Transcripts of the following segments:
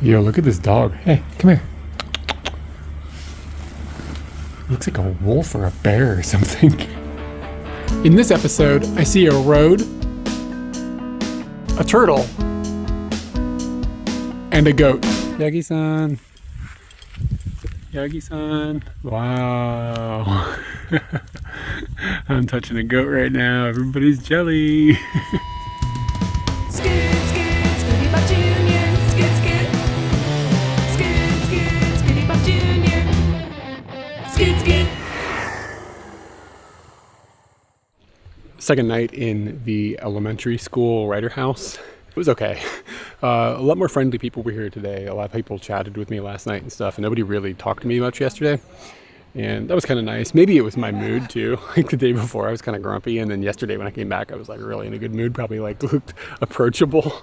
Yo, look at this dog. Hey, come here. Looks like a wolf or a bear or something. In this episode, I see a road, a turtle, and a goat. Yagi-san. Yagi-san. Wow. I'm touching a goat right now. Everybody's jelly. Second night in the elementary school writer house. It was okay. A lot more friendly people were here today. A lot of people chatted with me last night and stuff, and nobody really talked to me much yesterday. And that was kind of nice. Maybe it was my mood too. Like the day before I was kind of grumpy, and then yesterday when I came back I was like really in a good mood, probably like looked approachable.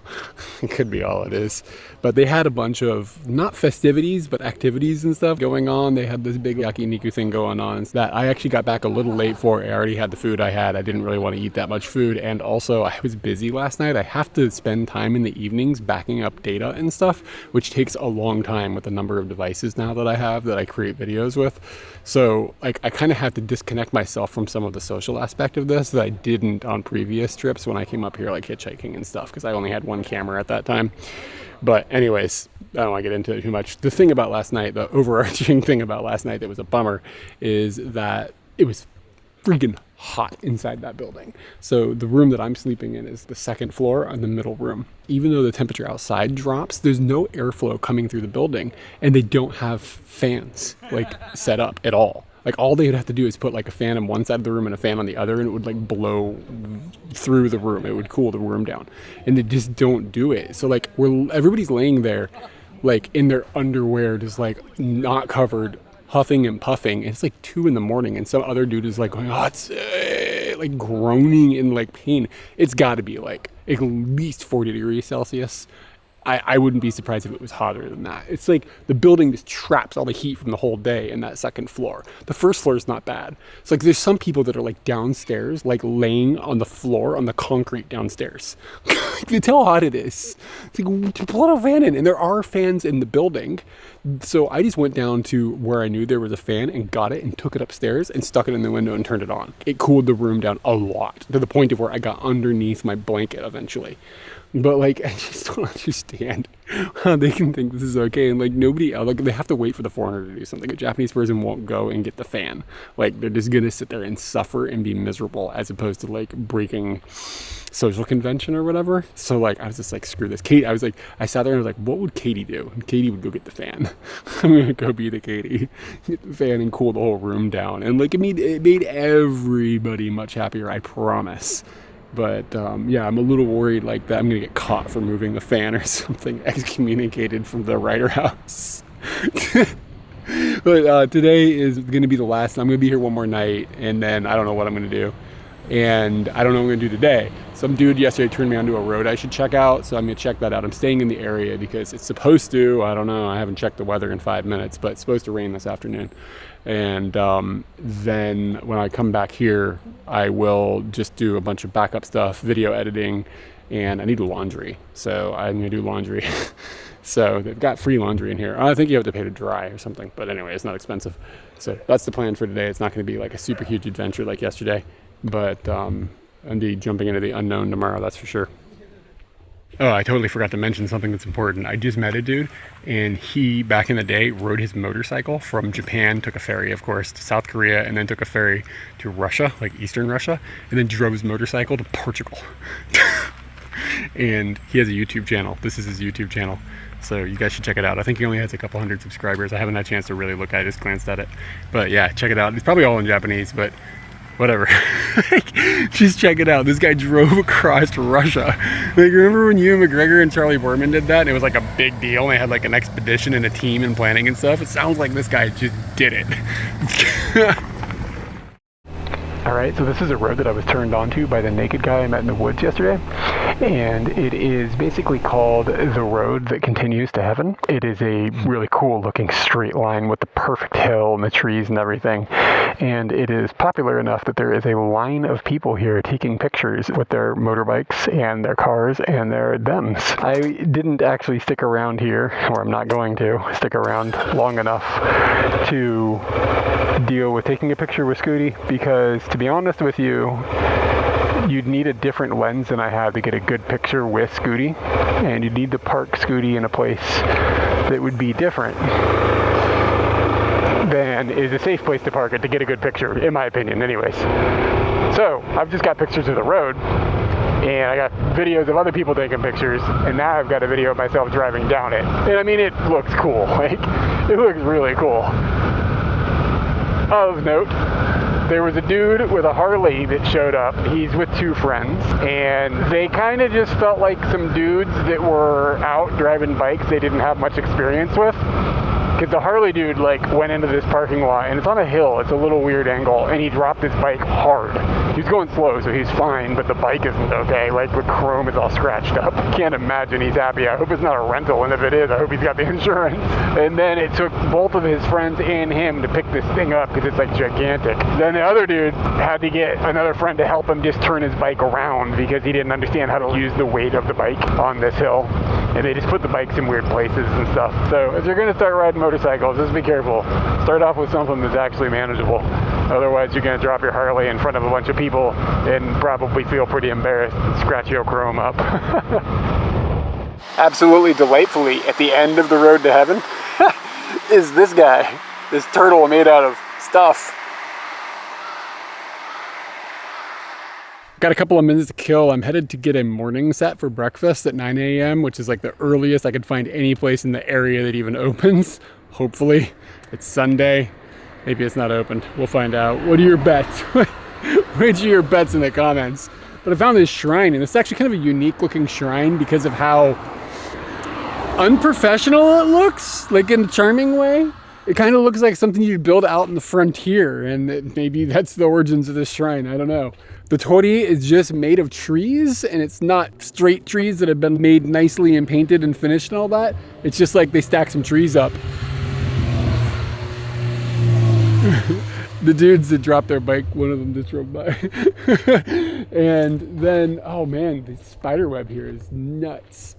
It could be all it is. But they had a bunch of, not festivities, but activities and stuff going on. They had this big yakiniku thing going on that I actually got back a little late for. I already had the food I had. I didn't really want to eat that much food, and also I was busy last night. I have to spend time in the evenings backing up data and stuff, which takes a long time with the number of devices now that I have that I create videos with. So like I kind of have to disconnect myself from some of the social aspect of this that I didn't on previous trips when I came up here like hitchhiking and stuff, because I only had one camera at that time. But anyways, I don't want to get into it too much. The thing about last night, the overarching thing about last night that was a bummer, is that it was freaking hot inside that building. So the room that I'm sleeping in is the second floor on the middle room. Even though the temperature outside drops, there's no airflow coming through the building, and they don't have fans like set up at all. Like all they would have to do is put like a fan on one side of the room and a fan on the other, and it would like blow through the room. It would cool the room down, and they just don't do it. So like everybody's laying there like in their underwear, just like not covered, huffing and puffing. And it's like 2 a.m, and some other dude is like going, oh, it's like groaning in like pain. It's got to be like at least 40 degrees Celsius. I wouldn't be surprised if it was hotter than that. It's like the building just traps all the heat from the whole day in that second floor. The first floor is not bad. It's like there's some people that are like downstairs, like laying on the floor, on the concrete downstairs. You tell how hot it is. It's like, to pull out a fan in, and there are fans in the building. So I just went down to where I knew there was a fan and got it and took it upstairs and stuck it in the window and turned it on. It cooled the room down a lot, to the point of where I got underneath my blanket eventually. But like, I just don't understand how they can think this is okay. And like nobody else, like they have to wait for the foreigner to do something. A Japanese person won't go and get the fan. Like they're just gonna sit there and suffer and be miserable, as opposed to like breaking social convention or whatever. So like I was just like, screw this. Kate, I sat there and I was like, what would Katie do? And Katie would go get the fan. I'm gonna go be the Katie, get the fan and cool the whole room down. And like it made everybody much happier, I promise. But yeah, I'm a little worried like that I'm gonna get caught for moving the fan or something, excommunicated from the writer house. But today is gonna be the last. I'm gonna be here one more night, and then I don't know what I'm gonna do, and I don't know what I'm gonna do today. Some dude yesterday turned me onto a road I should check out, so I'm gonna check that out. I'm staying in the area because it's supposed to, I don't know, I haven't checked the weather in 5 minutes, but it's supposed to rain this afternoon. And then when I come back here, I will just do a bunch of backup stuff, video editing, and I need laundry. So I'm gonna do laundry. So they've got free laundry in here. I think you have to pay to dry or something, but anyway, it's not expensive. So that's the plan for today. It's not gonna be like a super huge adventure like yesterday, but indeed jumping into the unknown tomorrow, that's for sure. Oh, I totally forgot to mention something that's important. I just met a dude, and he, back in the day, rode his motorcycle from Japan, took a ferry, of course, to South Korea, and then took a ferry to Russia, like Eastern Russia, and then drove his motorcycle to Portugal. And he has a YouTube channel. This is his YouTube channel. So you guys should check it out. I think he only has a couple hundred subscribers. I haven't had a chance to really look at it. I just glanced at it. But yeah, check it out. It's probably all in Japanese, but whatever. Just check it out. This guy drove across Russia. Like, remember when Ewan McGregor and Charlie Borman did that? And it was like a big deal. And they had like an expedition and a team and planning and stuff. It sounds like this guy just did it. Alright, so this is a road that I was turned onto by the naked guy I met in the woods yesterday, and it is basically called the road that continues to heaven. It is a really cool looking straight line with the perfect hill and the trees and everything, and it is popular enough that there is a line of people here taking pictures with their motorbikes and their cars and their thems. I didn't actually stick around here, or I'm not going to stick around long enough to deal with taking a picture with Scooty, because to be honest with you, you'd need a different lens than I have to get a good picture with Scooty, and you'd need to park Scooty in a place that would be different than is a safe place to park it to get a good picture, in my opinion anyways. So I've just got pictures of the road, and I got videos of other people taking pictures, and now I've got a video of myself driving down it. And I mean, it looks cool. Like, it looks really cool. Of note, there was a dude with a Harley that showed up. He's with two friends, and they kind of just felt like some dudes that were out driving bikes they didn't have much experience with. Because the Harley dude went into this parking lot, and it's on a hill, it's a little weird angle, and he dropped his bike hard. He was going slow, so he's fine, but the bike isn't okay. The chrome is all scratched up. Can't imagine he's happy. I hope it's not a rental, and if it is, I hope he's got the insurance. And then it took both of his friends and him to pick this thing up, because it's gigantic. Then the other dude had to get another friend to help him just turn his bike around, because he didn't understand how to use the weight of the bike on this hill. And they just put the bikes in weird places and stuff. So if you're going to start riding motorcycles, just be careful. Start off with something that's actually manageable. Otherwise, you're going to drop your Harley in front of a bunch of people and probably feel pretty embarrassed and scratch your chrome up. Absolutely delightfully, at the end of the road to heaven, is this guy. This turtle made out of stuff. Got a couple of minutes to kill. I'm headed to get a morning set for breakfast at 9 a.m., which is the earliest I could find any place in the area that even opens. Hopefully. It's Sunday. Maybe it's not open. We'll find out. What are your bets? Which are your bets in the comments? But I found this shrine, and it's actually kind of a unique looking shrine because of how unprofessional it looks, in a charming way. It kind of looks like something you'd build out in the frontier, and maybe that's the origins of this shrine. I don't know. The torii is just made of trees, and it's not straight trees that have been made nicely and painted and finished and all that. It's just they stack some trees up. The dudes that dropped their bike, one of them just drove by. And then, oh man, the spider web here is nuts.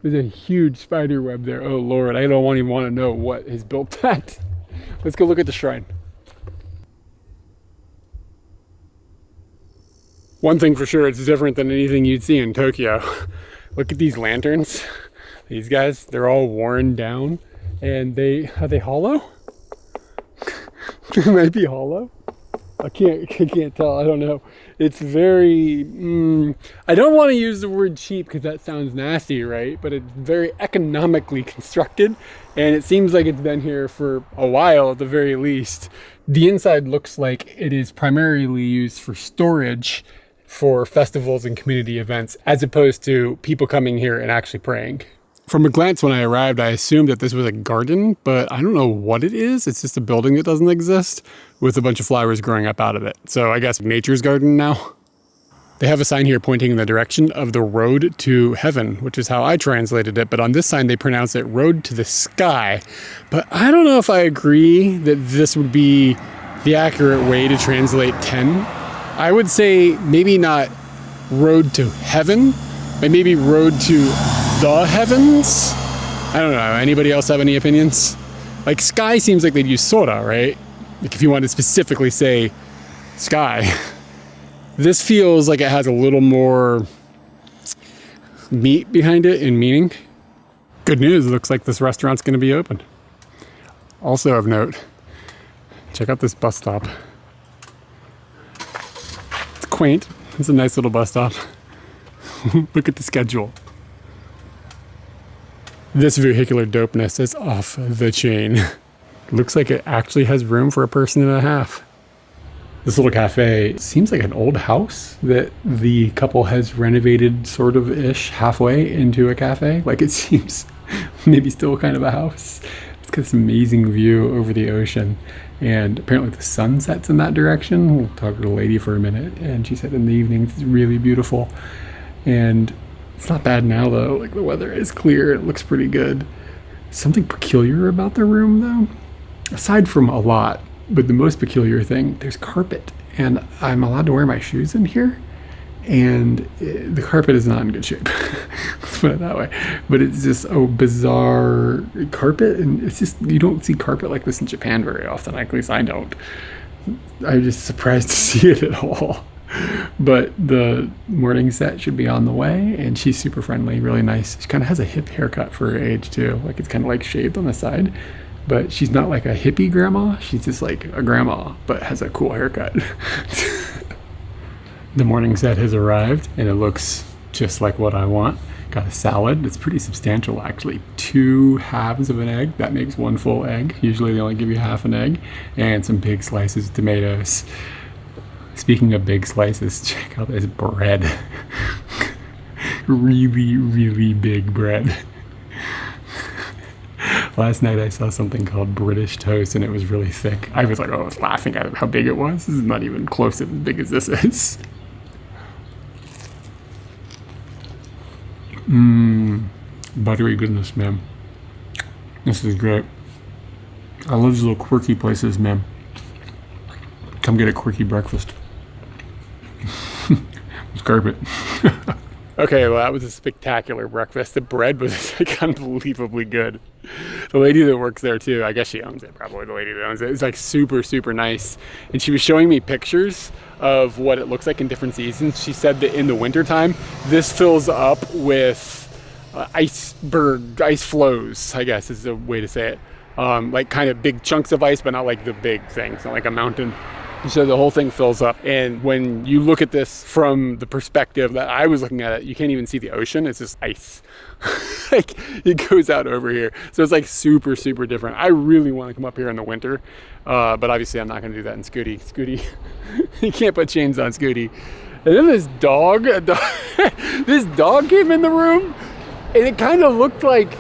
There's a huge spider web there. Oh Lord, I don't even want to know what has built that. Let's go look at the shrine. One thing for sure, it's different than anything you'd see in Tokyo. Look at these lanterns. These guys, they're all worn down, and are they hollow? They might be hollow. I can't tell. I don't know. It's very, I don't want to use the word cheap because that sounds nasty, right? But it's very economically constructed, and it seems like it's been here for a while at the very least. The inside looks like it is primarily used for storage for festivals and community events, as opposed to people coming here and actually praying. From a glance when I arrived, I assumed that this was a garden, but I don't know what it is. It's just a building that doesn't exist with a bunch of flowers growing up out of it. So I guess nature's garden now. They have a sign here pointing in the direction of the road to heaven, which is how I translated it. But on this sign, they pronounce it road to the sky. But I don't know if I agree that this would be the accurate way to translate 10. I would say maybe not road to heaven, but maybe road to the heavens. I don't know. Anybody else have any opinions? Sky seems like they'd use sora, right? If you want to specifically say sky. This feels like it has a little more meat behind it in meaning. Good news, it looks like this restaurant's going to be open. Also of note, check out this bus stop. It's quaint. It's a nice little bus stop. Look at the schedule. This vehicular dopeness is off the chain. Looks like it actually has room for a person and a half. This little cafe seems like an old house that the couple has renovated sort of-ish halfway into a cafe. It seems maybe still kind of a house. It's look at this amazing view over the ocean. And apparently the sun sets in that direction. We'll talk to the lady for a minute. And she said in the evenings it's really beautiful. And it's not bad now though. Like the weather is clear. It looks pretty good. Something peculiar about the room though, aside from a lot, but the most peculiar thing, there's carpet. And I'm allowed to wear my shoes in here. And the carpet is not in good shape. Let's put it that way. But it's just a bizarre carpet, and it's just, you don't see carpet like this in Japan very often. At least I don't. I'm just surprised to see it at all. But the morning set should be on the way, and she's super friendly, really nice. She kind of has a hip haircut for her age too. Like it's kind of like shaved on the side. But she's not like a hippie grandma. She's just like a grandma, but has a cool haircut. The morning set has arrived, and it looks just like what I want. Got a salad. It's pretty substantial, actually. 2 halves of an egg. That makes 1 full egg. Usually they only give you half an egg. And some big slices of tomatoes. Speaking of big slices, check out this bread. Really, really big bread. Last night I saw something called British toast, and it was really thick. I was like, I was laughing at how big it was. This is not even close to as big as this is. Buttery goodness, man. This is great. I love these little quirky places, man. Come get a quirky breakfast. With carpet. Okay, well, that was a spectacular breakfast. The bread was like unbelievably good. The lady that works there too, I guess she owns it, probably the lady that owns it, is like super, super nice. And she was showing me pictures of what it looks like in different seasons. She said that in the wintertime, this fills up with ice flows, I guess is the way to say it. Like kind of big chunks of ice, but not like the big things, not like a mountain. So the whole thing fills up. And when you look at this from the perspective that I was looking at it, you can't even see the ocean. It's just ice. Like it goes out over here. So it's like super, super different. I really want to come up here in the winter. But obviously I'm not going to do that in Scooty. Scooty, you can't put chains on Scooty. And then this dog came in the room, and it kind of looked like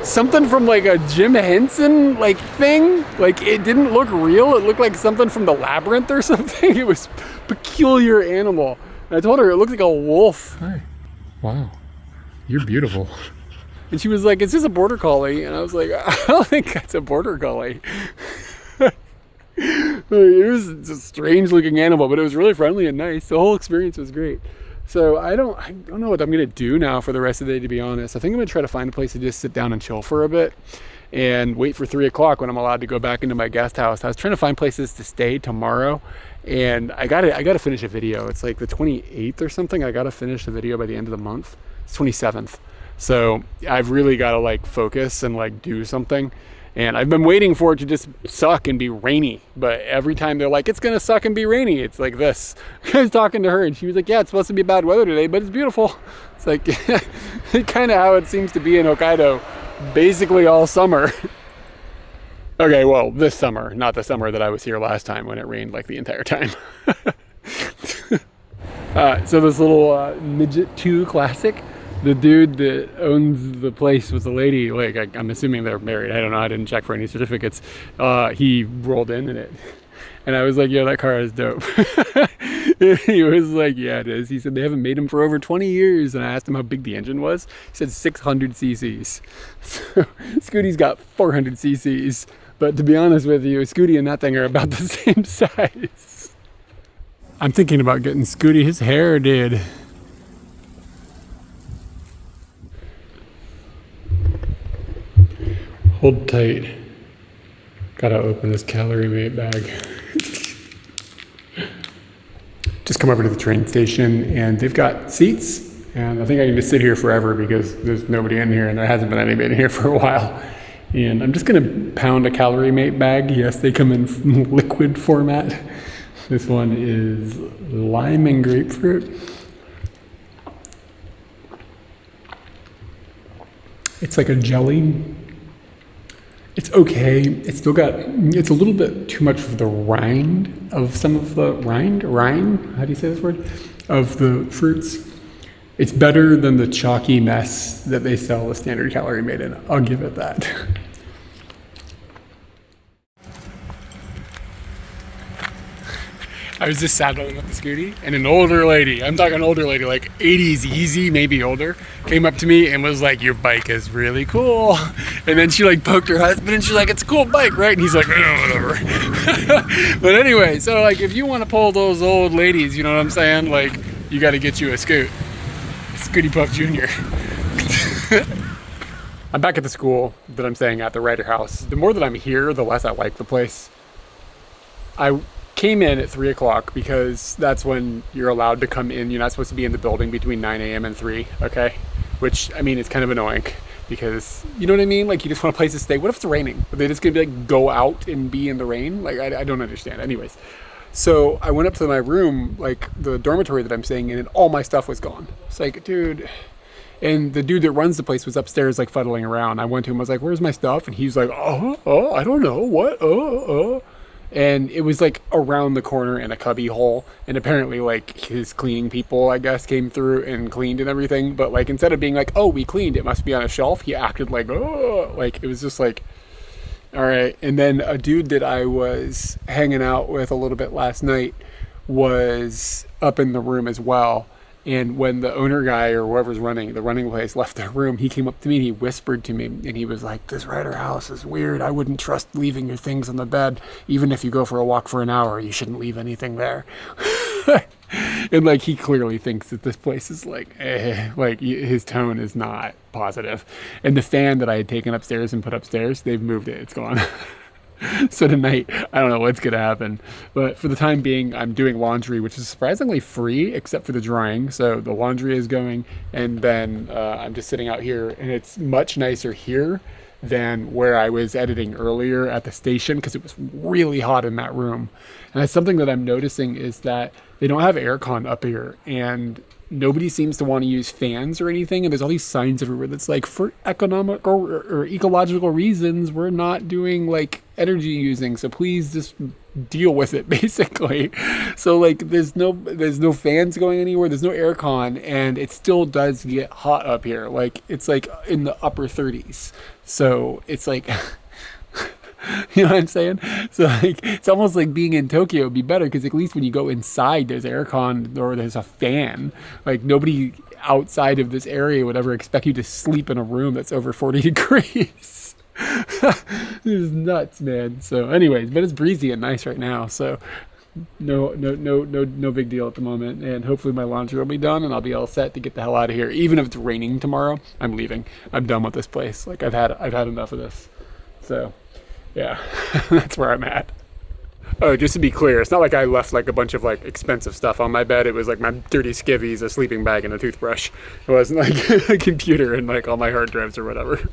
something from like a Jim Henson like thing. Like it didn't look real. It looked like something from the Labyrinth or something. It was a peculiar animal. And I told her it looked like a wolf. Hi. Wow. You're beautiful. And she was like, "It's just a border collie." And I was like, "I don't think that's a border collie." It was a strange looking animal, but it was really friendly and nice. The whole experience was great. So I don't know what I'm going to do now for the rest of the day, to be honest. I think I'm going to try to find a place to just sit down and chill for a bit and wait for 3 o'clock when I'm allowed to go back into my guest house. I was trying to find places to stay tomorrow, and I got to finish a video. It's like the 28th or something. I got to finish the video by the end of the month. It's 27th. So I've really got to like focus and like do something. And I've been waiting for it to just suck and be rainy. But every time they're like, it's going to suck and be rainy, it's like this. I was talking to her, and she was like, yeah, it's supposed to be bad weather today, but it's beautiful. It's like kind of how it seems to be in Hokkaido basically all summer. Okay, well, this summer, not the summer that I was here last time when it rained like the entire time. So this little Midget 2 Classic, the dude that owns the place with the lady, like I'm assuming they're married. I don't know. I didn't check for any certificates. He rolled in it. And I was like, yo, that car is dope. He was like, yeah, it is. He said they haven't made them for over 20 years. And I asked him how big the engine was. He said 600 cc's. So Scooty's got 400 cc's. But to be honest with you, Scooty and that thing are about the same size. I'm thinking about getting Scooty his hair did. Hold tight. Gotta open this calorie mate bag. Just come over to the train station, and they've got seats, and I think I can just sit here forever because there's nobody in here, and there hasn't been anybody in here for a while. And I'm just gonna pound a calorie mate bag. Yes, they come in liquid format. This one is lime and grapefruit. It's like a jelly. It's okay. It's still got, it's a little bit too much of the rind of some of the rind, how do you say this word? Of the fruits. It's better than the chalky mess that they sell the standard calorie made in. I'll give it that. I was just saddling up the scooty, and an older lady, I'm talking older lady, like 80s easy, maybe older, came up to me and was like, your bike is really cool. And then she like poked her husband and she's like, it's a cool bike, right? And he's like, whatever. But anyway, so like if you want to pull those old ladies, you know what I'm saying? Like you got to get you a Scooty Puff Jr. I'm back at the school that I'm staying at, the Ryder House. The more that I'm here, the less I like the place. I came in at 3 o'clock because that's when you're allowed to come in. You're not supposed to be in the building between 9 a.m. and 3, okay? Which, I mean, it's kind of annoying because, you know what I mean? Like, you just want a place to stay. What if it's raining? Are they just gonna be like, go out and be in the rain? Like, I don't understand. Anyways, so I went up to my room, like the dormitory that I'm staying in, and all my stuff was gone. It's like, dude. And the dude that runs the place was upstairs, like, fuddling around. I went to him, I was like, where's my stuff? And he's like, I don't know, what, And it was, like, around the corner in a cubby hole. And apparently, like, his cleaning people, I guess, came through and cleaned and everything. But, like, instead of being like, oh, we cleaned, it must be on a shelf, he acted like, oh. Like, it was just like, all right. And then a dude that I was hanging out with a little bit last night was up in the room as well. And when the owner guy or whoever's running the place left the room, he came up to me and he whispered to me and he was like, this Ryder House is weird. I wouldn't trust leaving your things on the bed. Even if you go for a walk for an hour, you shouldn't leave anything there. And like, he clearly thinks that this place is like, like his tone is not positive. And the fan that I had taken upstairs and put upstairs, they've moved it. It's gone. So tonight, I don't know what's going to happen. But for the time being, I'm doing laundry, which is surprisingly free, except for the drying. So the laundry is going, and then I'm just sitting out here, and it's much nicer here than where I was editing earlier at the station, because it was really hot in that room. And that's something that I'm noticing is that they don't have aircon up here, and nobody seems to want to use fans or anything. And there's all these signs everywhere that's like, for economic or ecological reasons, we're not doing like energy using, so please just deal with it, basically. So like, there's no fans going anywhere, there's no aircon, and it still does get hot up here. Like, it's like in the upper 30s. So it's like, you know what I'm saying? So like, it's almost like being in Tokyo would be better, because at least when you go inside, there's aircon or there's a fan. Like, nobody outside of this area would ever expect you to sleep in a room that's over 40 degrees. This is nuts, man. So anyways, but it's breezy and nice right now. So no big deal at the moment. And hopefully my laundry will be done and I'll be all set to get the hell out of here. Even if it's raining tomorrow, I'm leaving. I'm done with this place. Like, I've had enough of this. So yeah, that's where I'm at. Oh, just to be clear, it's not like I left like a bunch of like expensive stuff on my bed. It was like my dirty skivvies, a sleeping bag, and a toothbrush. It wasn't like a computer and like all my hard drives or whatever.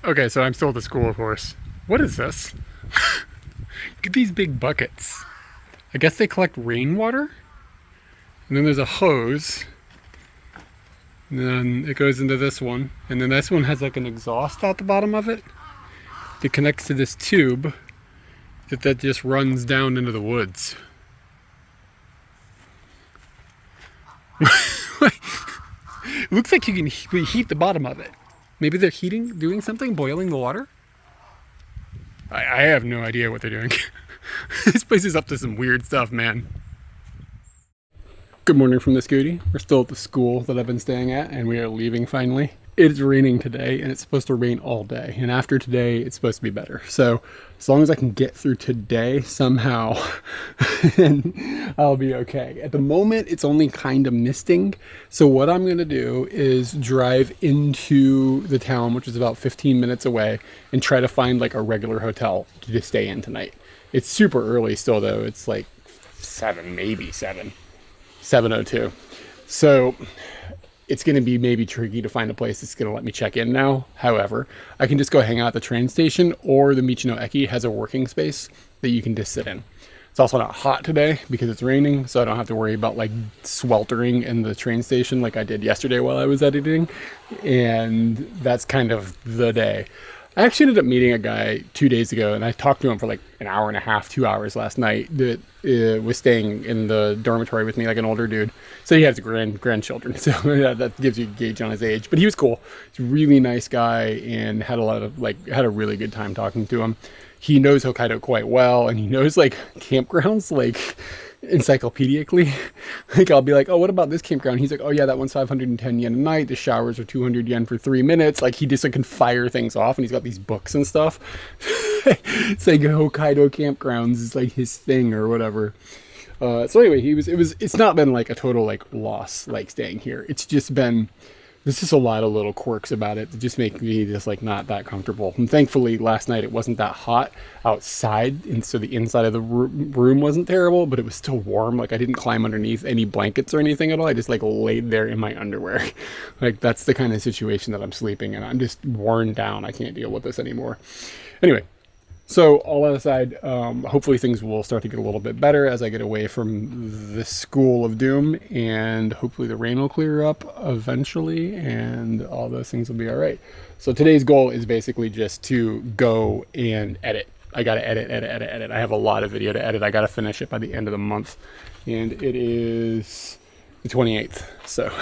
Okay, so I'm still at the school, of course. What is this? Look at these big buckets. I guess they collect rainwater. And then there's a hose. And then it goes into this one. And then this one has like an exhaust out the bottom of it. It connects to this tube that just runs down into the woods. It looks like you can heat the bottom of it. Maybe they're doing something, boiling the water? I have no idea what they're doing. This place is up to some weird stuff, man. Good morning from the Scooty. We're still at the school that I've been staying at, and we are leaving finally. It's raining today, and it's supposed to rain all day. And after today, it's supposed to be better. So as long as I can get through today somehow, then I'll be okay. At the moment, it's only kind of misting. So what I'm going to do is drive into the town, which is about 15 minutes away, and try to find like a regular hotel to just stay in tonight. It's super early still, though. It's like 7:02. So it's going to be maybe tricky to find a place that's going to let me check in now. However, I can just go hang out at the train station, or the Michino Eki has a working space that you can just sit in. It's also not hot today because it's raining, so I don't have to worry about like sweltering in the train station like I did yesterday while I was editing. And that's kind of the day. I actually ended up meeting a guy 2 days ago, and I talked to him for like an hour and a half, 2 hours last night. That was staying in the dormitory with me, like an older dude. So he has grandchildren, so that gives you a gauge on his age. But he was cool. He's a really nice guy, and had a really good time talking to him. He knows Hokkaido quite well, and he knows like campgrounds like encyclopedically. Like I'll be like, oh, what about this campground? He's like, oh yeah, that one's 510 yen a night. The showers are 200 yen for 3 minutes. Like he just like can fire things off, and he's got these books and stuff. It's like Hokkaido campgrounds is like his thing or whatever. So anyway, it's not been like a total like loss like staying here. It's just been, there's just a lot of little quirks about it that just make me just like not that comfortable. And thankfully last night it wasn't that hot outside, and so the inside of the room wasn't terrible, but it was still warm. Like I didn't climb underneath any blankets or anything at all. I just like laid there in my underwear. Like that's the kind of situation that I'm sleeping in. I'm just worn down. I can't deal with this anymore. Anyway, so all that aside, hopefully things will start to get a little bit better as I get away from the school of doom, and hopefully the rain will clear up eventually, and all those things will be all right. So today's goal is basically just to go and edit. I got to edit. I have a lot of video to edit. I got to finish it by the end of the month, and it is the 28th. So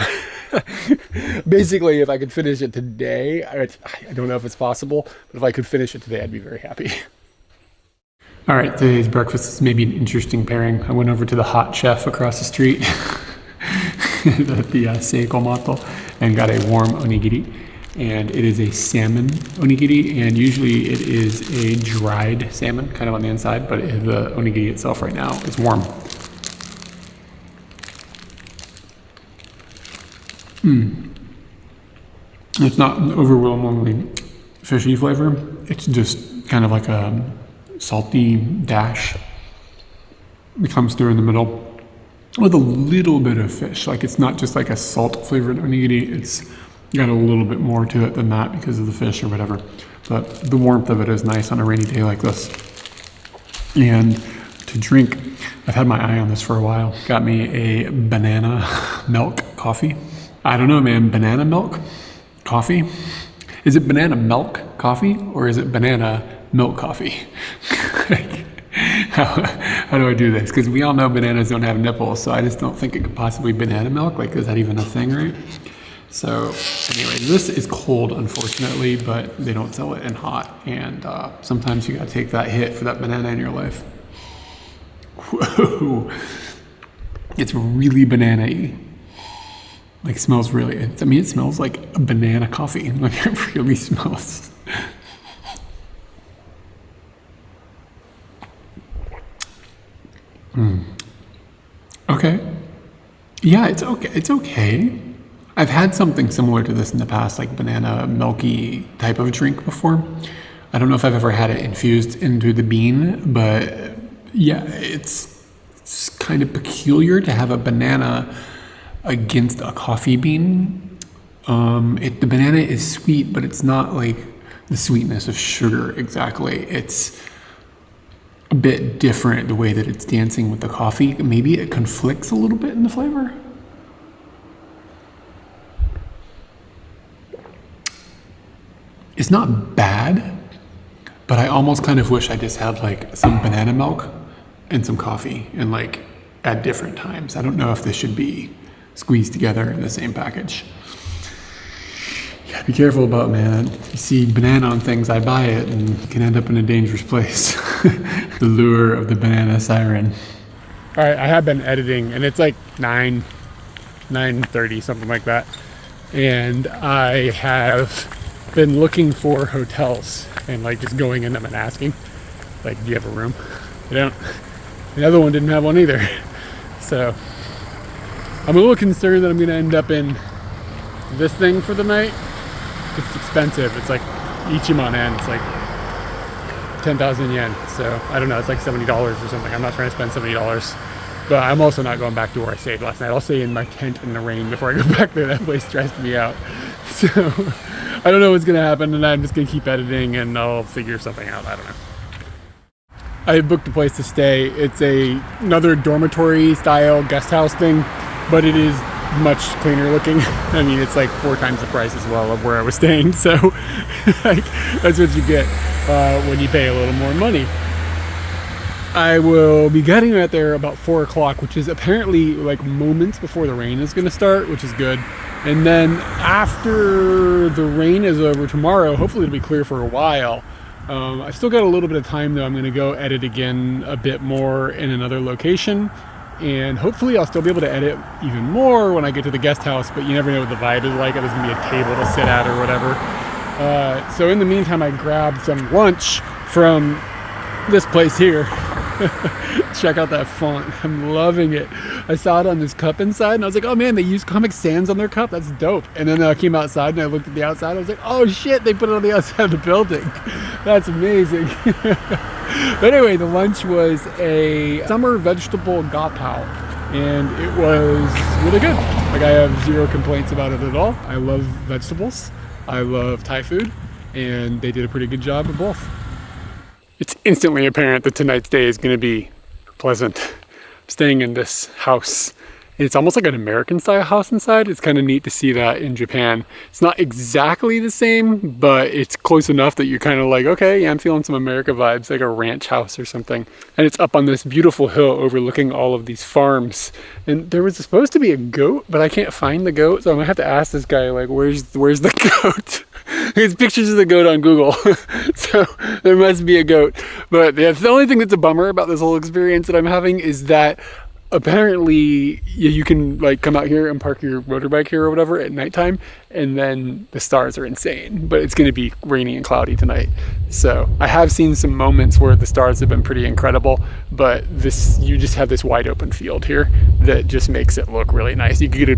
basically, if I could finish it today, I don't know if it's possible, but if I could finish it today, I'd be very happy. All right, today's breakfast is maybe an interesting pairing. I went over to the hot chef across the street at the Seikomoto and got a warm onigiri. And it is a salmon onigiri, and usually it is a dried salmon, kind of on the inside, but the onigiri itself right now is warm. It's not an overwhelmingly fishy flavor. It's just kind of like a salty dash that comes through in the middle with a little bit of fish. Like it's not just like a salt flavored onigiri. It's got a little bit more to it than that because of the fish or whatever. But the warmth of it is nice on a rainy day like this. And to drink, I've had my eye on this for a while. Got me a banana milk coffee. I don't know, man. Banana milk coffee? Is it banana milk coffee or is it banana milk coffee? How do I do this? Because we all know bananas don't have nipples, so I just don't think it could possibly be banana milk. Like, is that even a thing, right? So anyway, this is cold, unfortunately, but they don't sell it in hot. And sometimes you gotta take that hit for that banana in your life. Whoa. It's really banana-y. Like smells really, it smells like a banana coffee. Like it really smells. Okay. Yeah, it's okay. It's okay. I've had something similar to this in the past, like banana milky type of drink before. I don't know if I've ever had it infused into the bean, but yeah, it's kind of peculiar to have a banana against a coffee bean. The banana is sweet, but it's not like the sweetness of sugar exactly. It's a bit different the way that it's dancing with the coffee. Maybe it conflicts a little bit in the flavor. It's not bad, but I almost kind of wish I just had like some banana milk and some coffee and like at different times. I don't know if this should be squeezed together in the same package. You gotta be careful about, man. You see banana on things, I buy it, and you can end up in a dangerous place. The lure of the banana siren. All right, I have been editing, and it's like 9:30, something like that. And I have been looking for hotels and like just going in them and asking, like, do you have a room? They don't. The other one didn't have one either. So I'm a little concerned that I'm gonna end up in this thing for the night. It's expensive. It's like Ichiman yen. It's like 10,000 yen. So I don't know. It's like $70 or something. I'm not trying to spend $70, but I'm also not going back to where I stayed last night. I'll stay in my tent in the rain before I go back there. That place stressed me out. So I don't know what's gonna happen, and I'm just gonna keep editing, and I'll figure something out. I don't know. I booked a place to stay. It's another dormitory style guest house thing, but it is much cleaner looking. I mean, it's like 4 times the price as well of where I was staying. So like, that's what you get when you pay a little more money. I will be getting out there about 4 o'clock, which is apparently like moments before the rain is going to start, which is good. And then after the rain is over tomorrow, hopefully it'll be clear for a while. I've still got a little bit of time though. I'm going to go edit again a bit more in another location. And hopefully I'll still be able to edit even more when I get to the guest house, but you never know what the vibe is like. There's gonna be a table to sit at or whatever. So in the meantime, I grabbed some lunch from this place here. Check out that font. I'm loving it. I saw it on this cup inside and I was like, oh man, they use Comic Sans on their cup. That's dope. And then I came outside and I looked at the outside. I was like, oh shit, they put it on the outside of the building. That's amazing. But anyway, the lunch was a summer vegetable gapao, and it was really good. Like, I have zero complaints about it at all. I love vegetables. I love Thai food, and they did a pretty good job of both. It's instantly apparent that tonight's day is going to be pleasant. I'm staying in this house. It's almost like an American style house inside. It's kind of neat to see that in Japan. It's not exactly the same, but it's close enough that you're kind of like, okay, yeah, I'm feeling some America vibes, like a ranch house or something. And it's up on this beautiful hill overlooking all of these farms. And there was supposed to be a goat, but I can't find the goat. So I'm gonna have to ask this guy, like, where's the goat? There's pictures of the goat on Google. So there must be a goat. But yeah, the only thing that's a bummer about this whole experience that I'm having is that apparently you can like come out here and park your motorbike here or whatever at nighttime, and then the stars are insane, but it's going to be rainy and cloudy tonight. So I have seen some moments where the stars have been pretty incredible, but you just have this wide open field here that just makes it look really nice. I get a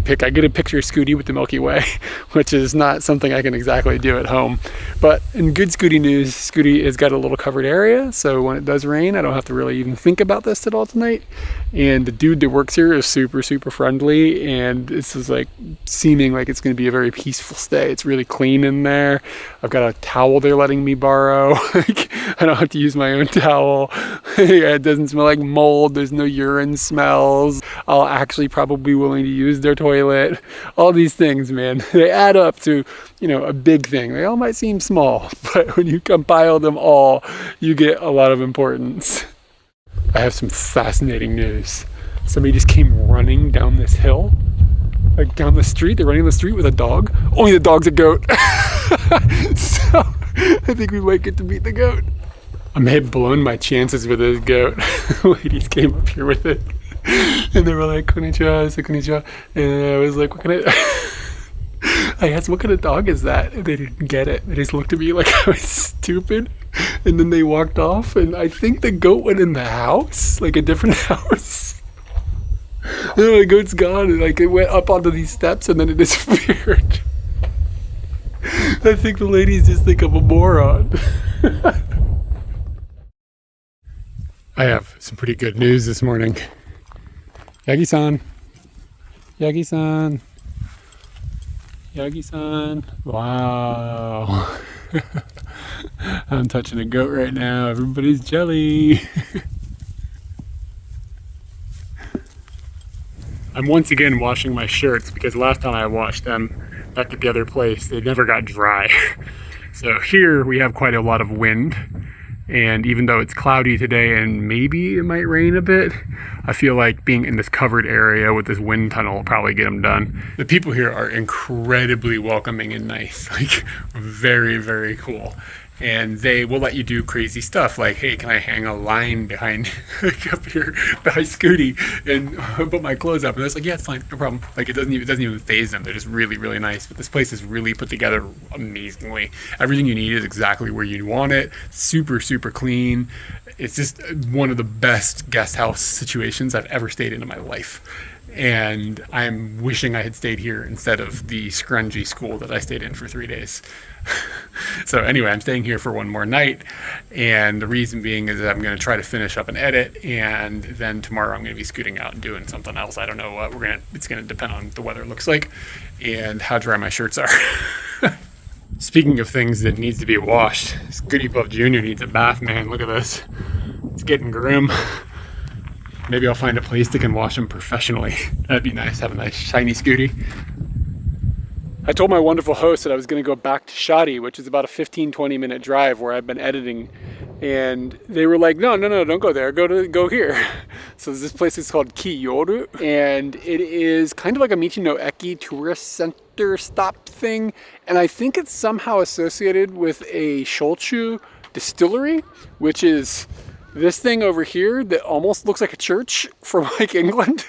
picture of Scooty with the Milky Way, which is not something I can exactly do at home. But in good Scooty news, Scooty has got a little covered area, so when it does rain, I don't have to really even think about this at all tonight. And the dude that works here is super, super friendly, and this is like seeming like it's going to be a very peaceful stay. It's really clean in there. I've got a towel they're letting me borrow. I don't have to use my own towel. It doesn't smell like mold. There's no urine smells. I'll actually probably be willing to use their toilet. All these things, man, they add up to, a big thing. They all might seem small, but when you compile them all, you get a lot of importance. I have some fascinating news. Somebody just came running down this hill, like down the street. They're running the street with a dog. Only the dog's a goat. So I think we might get to meet the goat. I may have blown my chances with this goat. Ladies came up here with it, and they were like, "Konnichiwa," I said, "Konnichiwa," and I was like, "What can I asked, what kind of dog is that?" And they didn't get it. They just looked at me like I was stupid. And then they walked off, and I think the goat went in the house, like a different house. And the goat's gone, and like it went up onto these steps and then it disappeared. I think the ladies just think I'm a moron. I have some pretty good news this morning. Yagi-san. Yagi-san. Yagi-san. Wow. I'm touching a goat right now. Everybody's jelly. I'm once again washing my shirts because last time I washed them back at the other place, they never got dry. So here we have quite a lot of wind. And even though it's cloudy today and maybe it might rain a bit, I feel like being in this covered area with this wind tunnel will probably get them done. The people here are incredibly welcoming and nice, like very, very cool. And they will let you do crazy stuff like, hey, can I hang a line behind up here behind Scooty and put my clothes up? And it's like, yeah, it's fine, no problem. Like it doesn't even faze them. They're just really, really nice. But this place is really put together amazingly. Everything you need is exactly where you want it. Super, super clean. It's just one of the best guest house situations I've ever stayed in my life. And I'm wishing I had stayed here instead of the scrungy school that I stayed in for 3 days. So anyway, I'm staying here for one more night, and the reason being is that I'm going to try to finish up an edit, and then tomorrow I'm going to be scooting out and doing something else. I don't know what it's going to depend on the weather looks like and how dry my shirts are. Speaking of things that needs to be washed, Scooty Puff Jr. needs a bath, man. Look at this. It's getting grim. Maybe I'll find a place that can wash them professionally. That'd be nice, have a nice shiny scooty. I told my wonderful host that I was going to go back to Shadi, which is about a 15-20 minute drive where I've been editing, and they were like, no, don't go there, go here. So this place is called Kyde, and it is kind of like a Michi no Eki tourist center stop thing, and I think it's somehow associated with a shochu distillery, which is this thing over here that almost looks like a church from like England.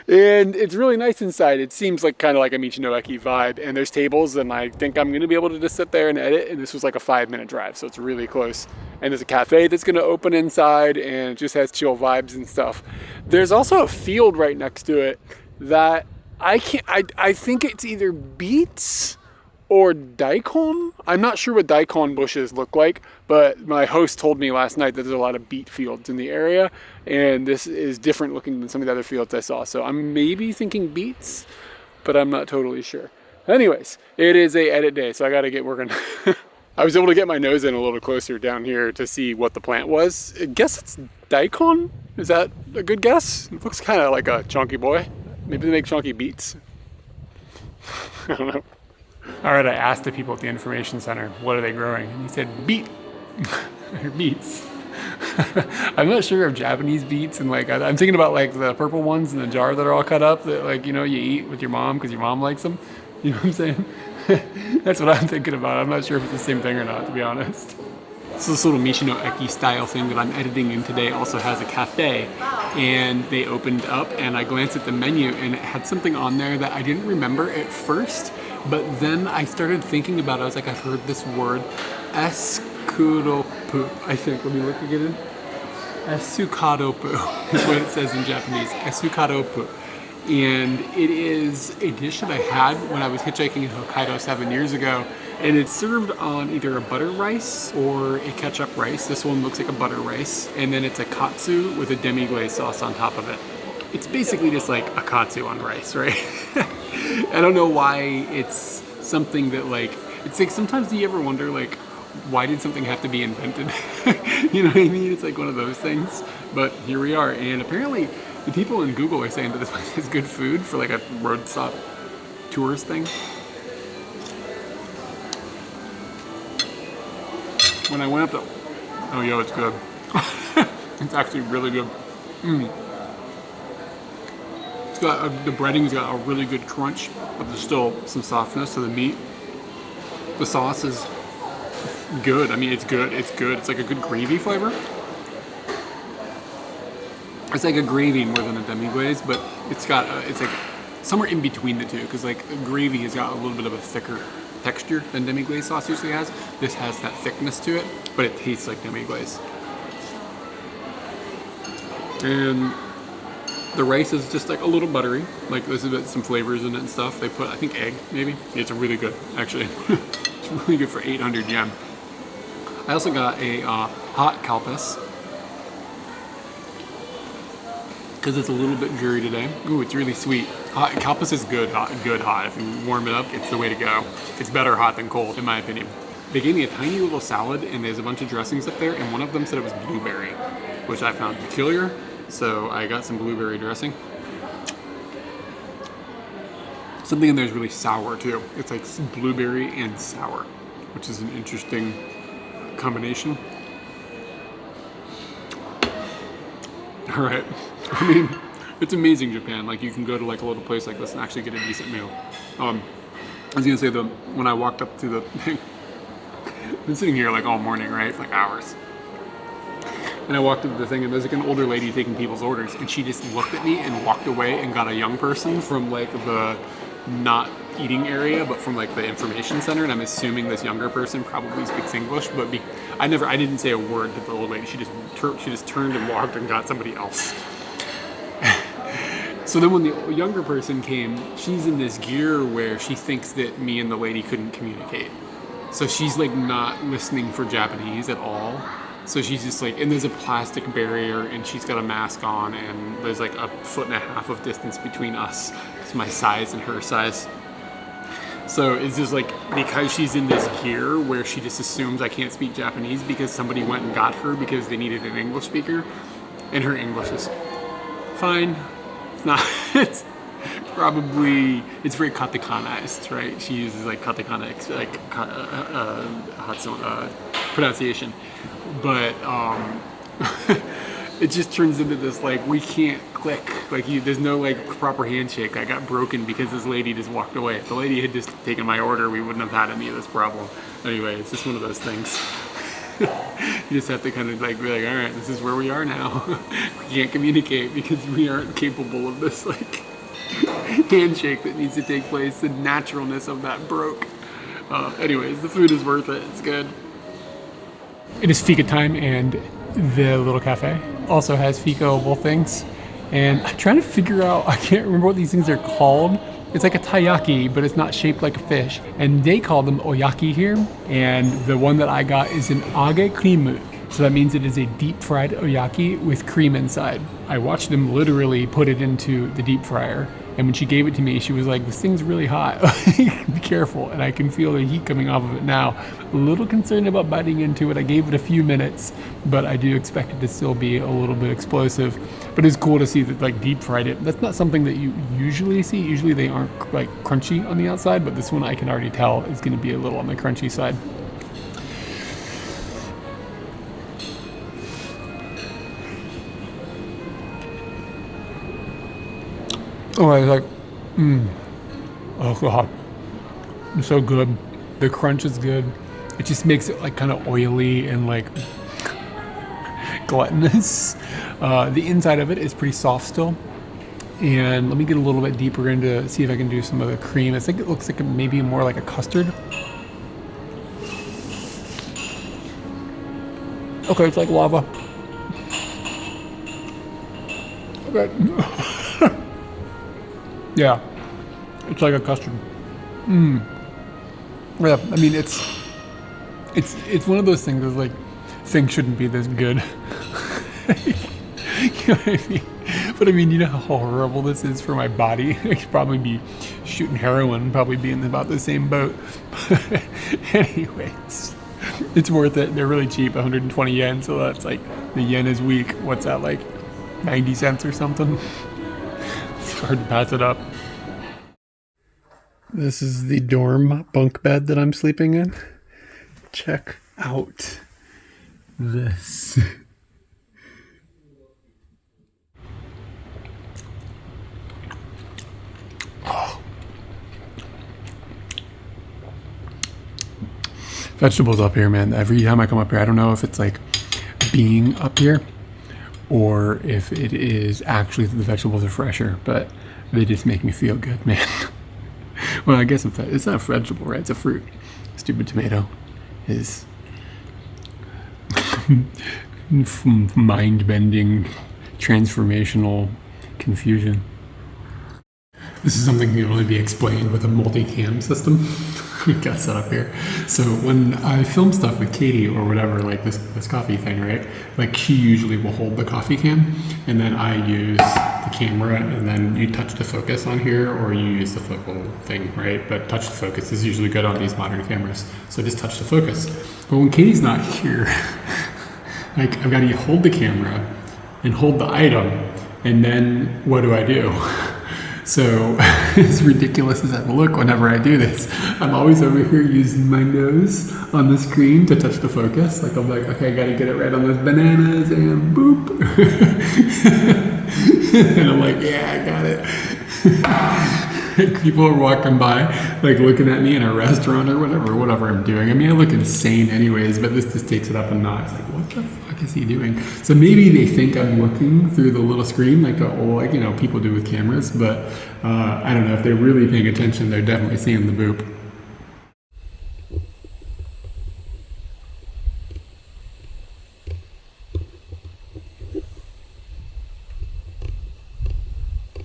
And it's really nice inside. It seems like kind of like a Michi no Eki vibe, and there's tables, and I think I'm going to be able to just sit there and edit, and this was like a 5-minute drive, so it's really close. And there's a cafe that's going to open inside, and it just has chill vibes and stuff. There's also a field right next to it that I think it's either beets or daikon. I'm not sure what daikon bushes look like, but my host told me last night that there's a lot of beet fields in the area, and this is different looking than some of the other fields I saw. So I'm maybe thinking beets, but I'm not totally sure. Anyways, it is a edit day, so I gotta get working. I was able to get my nose in a little closer down here to see what the plant was. I guess it's daikon? Is that a good guess? It looks kind of like a chunky boy. Maybe they make chunky beets. I don't know. All right, I asked the people at the information center, what are they growing? And he said, beet. They're beets. I'm not sure of Japanese beets, and like I'm thinking about like the purple ones in the jar that are all cut up that like, you know, you eat with your mom because your mom likes them. You know what I'm saying? That's what I'm thinking about. I'm not sure if it's the same thing or not, to be honest. So this little Michi no Eki style thing that I'm editing in today also has a cafe, and they opened up, and I glanced at the menu and it had something on there that I didn't remember at first, but then I started thinking about it. I was like, I've heard this word, escalope, I think. Let me look again. Escalope is what it says in Japanese, escalope. And it is a dish that I had when I was hitchhiking in Hokkaido 7 years ago, and it's served on either a butter rice or a ketchup rice. This one looks like a butter rice, and then it's a katsu with a demi-glaze sauce on top of it. It's basically just like a katsu on rice, right? I don't know why it's something that like, it's like sometimes do you ever wonder like, why did something have to be invented? You know what I mean? It's like one of those things, but here we are, and apparently the people in Google are saying that this place is good food for like a road stop tourist thing. When I went up to, oh yo, it's good. It's actually really good. It's got, the breading's got a really good crunch, but there's still some softness to the meat. The sauce is good. I mean, it's good. It's good. It's like a good gravy flavor. It's like a gravy more than a demi-glaze, but it's got it's like somewhere in between the two, because like gravy has got a little bit of a thicker texture than demi-glaze sauce usually has. This has that thickness to it, but it tastes like demi-glaze. And the rice is just like a little buttery, like there's some flavors in it and stuff. They put, I think, egg maybe. It's really good, actually. It's really good for 800 yen. I also got a hot kalpas, because it's a little bit dreary today. Ooh, it's really sweet. Hot kalpas is good hot. If you warm it up, it's the way to go. It's better hot than cold, in my opinion. They gave me a tiny little salad, and there's a bunch of dressings up there, and one of them said it was blueberry, which I found peculiar, so I got some blueberry dressing. Something in there is really sour, too. It's like blueberry and sour, which is an interesting combination. All right. I mean, it's amazing, Japan. Like, you can go to like a little place like this and actually get a decent meal. I was gonna say when I walked up to the thing, I've been sitting here like all morning, right, for like hours. And I walked up to the thing, and there's like an older lady taking people's orders, and she just looked at me and walked away and got a young person from like the not eating area, but from like the information center. And I'm assuming this younger person probably speaks English, but I didn't say a word to the old lady. She just turned and walked and got somebody else. So then when the younger person came, she's in this gear where she thinks that me and the lady couldn't communicate. So she's like not listening for Japanese at all. So she's just like, and there's a plastic barrier, and she's got a mask on, and there's like a 1.5 feet of distance between us. It's my size and her size. So it's just like, because she's in this gear where she just assumes I can't speak Japanese because somebody went and got her because they needed an English speaker, and her English is fine. It's not. It's probably, it's very katakanized, right? She uses like katakana, like pronunciation, but it just turns into this like we can't click. Like there's no like proper handshake. I got broken because this lady just walked away. If the lady had just taken my order, we wouldn't have had any of this problem. Anyway, it's just one of those things. You just have to kind of like be like, all right, this is where we are now. We can't communicate because we aren't capable of this like handshake that needs to take place. The naturalness of that broke. Anyways, the food is worth it. It's good. It is fika time, and the little cafe also has fika-able things. And I'm trying to figure out, I can't remember what these things are called. It's like a taiyaki, but it's not shaped like a fish. And they call them oyaki here. And the one that I got is an age krimu. So that means it is a deep fried oyaki with cream inside. I watched them literally put it into the deep fryer. And when she gave it to me, she was like, this thing's really hot. Be careful. And I can feel the heat coming off of it now. A little concerned about biting into it. I gave it a few minutes, but I do expect it to still be a little bit explosive. But it's cool to see that like deep fried it. That's not something that you usually see. Usually they aren't like crunchy on the outside, but this one I can already tell is going to be a little on the crunchy side. Oh, I was like, oh God, it's so good. The crunch is good. It just makes it like kind of oily and like gluttonous. The inside of it is pretty soft still. And let me get a little bit deeper into, see if I can do some of the cream. I think it looks like maybe more like a custard. Okay, it's like lava. Okay. Yeah, it's like a custard. Yeah, I mean it's one of those things that's like things shouldn't be this good. You know what I mean? But I mean, you know how horrible this is for my body. I could probably be shooting heroin, probably be in about the same boat. But anyways, it's worth it. They're really cheap, 120 yen. So that's like the yen is weak. What's that, like 90 cents or something? It's hard to pass it up. This is the dorm bunk bed that I'm sleeping in. Check out this. Oh. Vegetables up here, man. Every time I come up here, I don't know if it's like being up here or if it is actually the vegetables are fresher, but they just make me feel good, man. Well, I guess it's not a vegetable, right? It's a fruit. Stupid tomato is mind-bending, transformational confusion. This is something that can only be explained with a multi-cam system. We got set up here. So when I film stuff with Kyde or whatever, like this coffee thing, right? Like she usually will hold the coffee can, and then I use the camera, and then you touch the focus on here, or you use the focal thing, right? But touch the focus is usually good on these modern cameras. So just touch the focus. But when Katie's not here, like I've got to hold the camera and hold the item, and then what do? So as ridiculous as that will look whenever I do this, I'm always over here using my nose on the screen to touch the focus. Like I'm like, okay, I gotta get it right on those bananas, and boop. And I'm like, yeah, I got it. People are walking by, like looking at me in a restaurant or whatever I'm doing. I mean, I look insane anyways, but this just takes it up a notch. Like, what the fuck is he doing? So maybe they think I'm looking through the little screen, like people do with cameras. But I don't know, if they're really paying attention, they're definitely seeing the boop.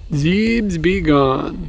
Zeebs be gone.